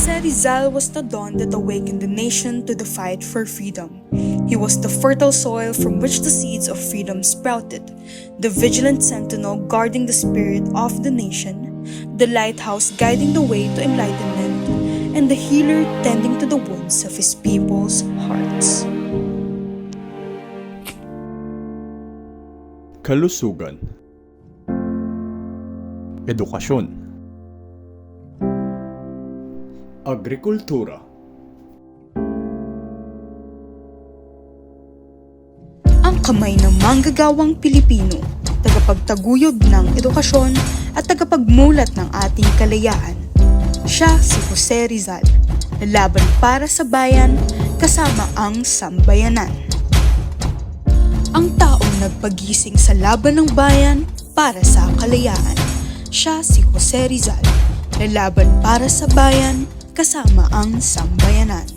Jose Rizal was the dawn that awakened the nation to the fight for freedom. He was the fertile soil from which the seeds of freedom sprouted, the vigilant sentinel guarding the spirit of the nation, the lighthouse guiding the way to enlightenment, and the healer tending to the wounds of his people's hearts. Kalusugan, edukasyon, agrikultura. Ang kamay ng manggagawang Pilipino, tagapagtaguyod ng edukasyon at tagapagmulat ng ating kalayaan. Siya si Jose Rizal, lalaban para sa bayan kasama ang sambayanan. Ang taong nagpagising sa laban ng bayan para sa kalayaan. Siya si Jose Rizal, lalaban para sa bayan kasama ang sambayanan.